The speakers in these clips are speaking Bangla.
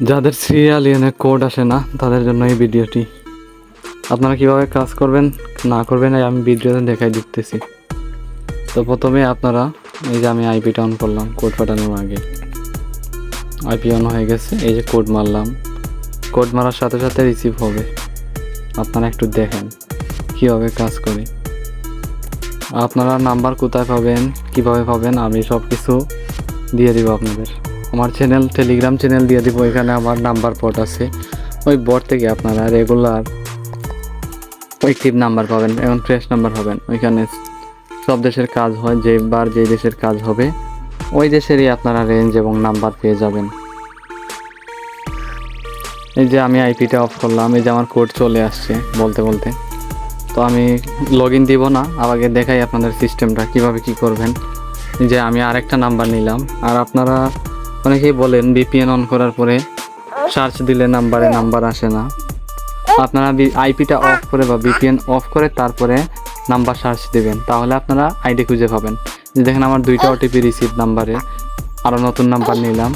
যাদের সিরিয়াল এনে কোড আসে না তাদের জন্য এই ভিডিওটি। আপনারা কিভাবে কাজ করবেন না করবেন আমি ভিডিওতে দেখাই দিতেছি। তো প্রথমে আপনারা এই যে আমি আইপিটা অন করলাম কোড পাঠানোর আগে, আইপি অন হয়ে গেছে। এই যে কোড মারলাম, কোড মারার সাথে সাথে রিসিভ হবে। আপনারা একটু দেখেন কীভাবে কাজ করি। আপনারা নাম্বার কোথায় পাবেন, কিভাবে পাবেন, আমি সব কিছু দিয়ে দিব আপনাদের। আমার চ্যানেল, টেলিগ্রাম চ্যানেল দিয়ে দিব। এখানে আমার নাম্বার বোর্ড আছে, ওই বোর্ড থেকে আপনারা রেগুলার অ্যাক্টিভ নাম্বার পাবেন এবং ফ্রেশ নাম্বার পাবেন। ওইখানে সব দেশের কাজ হয়, যেবার যে দেশের কাজ হবে ওই দেশেরই আপনারা রেঞ্জ এবং নাম্বার পেয়ে যাবেন। এই যে আমি আইপিটা অফ করলাম, এই যে আমার কোড চলে আসছে বলতে বলতে। তো আমি লগ ইন দিব না, আগে দেখাই আপনাদের সিস্টেমটা কীভাবে কি করবেন। যে আমি আরেকটা নাম্বার নিলাম। আর আপনারা অনেকেই বলেন ভিপিএন অন করার পরে সার্চ দিলে নাম্বার আসে না। আপনারা আইপিটা অফ করে বা ভিপিএন অফ করে তারপরে নাম্বার সার্চ দেবেন, তাহলে আপনারা আইডি খুঁজে পাবেন। যে দেখেন আমার 2টা ওটিপি রিসিভ নাম্বারে, আরও নতুন নাম্বার নিলাম,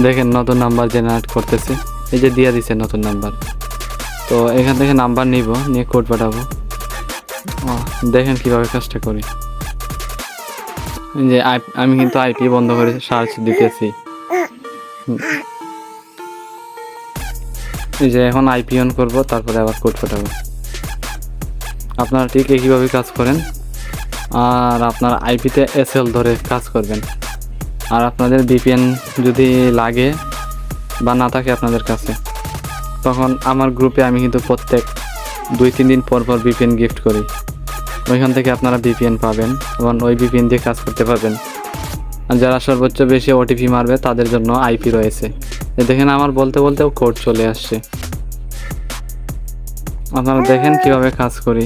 দেখেন নতুন নাম্বার জেনারেট করতেছে। এই যে দিয়ে দিচ্ছে নতুন নাম্বার। তো এখান থেকে নাম্বার নিব, নিয়ে কোড পাঠাবো। দেখেন কীভাবে কাজটা করি। যে আমি কিন্তু আইপি বন্ধ করে সার্চ দিতেছি। এই যে এখন আইপি অন করবো, তারপরে আবার কোড পাঠাবো। আপনারা ঠিক একইভাবে কাজ করেন। আর আপনারা আইপিতে এসএল ধরে কাজ করবেন। আর আপনাদের ভিপিএন যদি লাগে বা না থাকে আপনাদের কাছে, তখন আমার গ্রুপে আমি কিন্তু প্রত্যেক 2-3 দিন পর পর ভিপিএন গিফট করি। ওইখান থেকে আপনারা ভিপিএন পাবেন এবং ওই ভিপিএন দিয়ে কাজ করতে পারবেন। আর যারা সর্বোচ্চ বেশি ওটিপি মারবে তাদের জন্য আইপি রয়েছে। দেখেন আমার বলতে বলতেও কোড চলে আসছে। আপনারা দেখেন কিভাবে কাজ করি।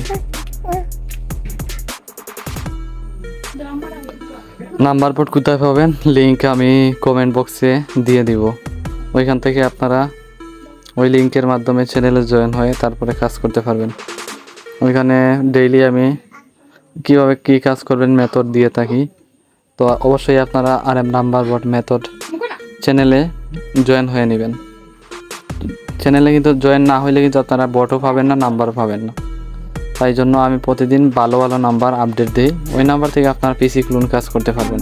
নাম্বার বোর্ড কোথায় পাবেন, লিঙ্ক আমি কমেন্ট বক্সে দিয়ে দিব। ওইখান থেকে আপনারা ওই লিঙ্কের মাধ্যমে চ্যানেলে জয়েন হয়ে তারপরে কাজ করতে পারবেন। ওইখানে ডেইলি আমি কিভাবে কি কাজ করবেন মেথড দিয়ে থাকি। তো অবশ্যই আপনারা RM নাম্বার বোর্ড মেথড চ্যানেলে জয়েন হয়ে নেবেন। চ্যানেলে কিন্তু জয়েন না হইলে কিন্তু আপনারা বটও পাবেন না, নাম্বারও পাবেন না। তাই জন্য আমি প্রতিদিন ভালো ভালো নাম্বার আপডেট দিই। ওই নাম্বার থেকে আপনার পিসি ক্লোন কাজ করতে পারবেন।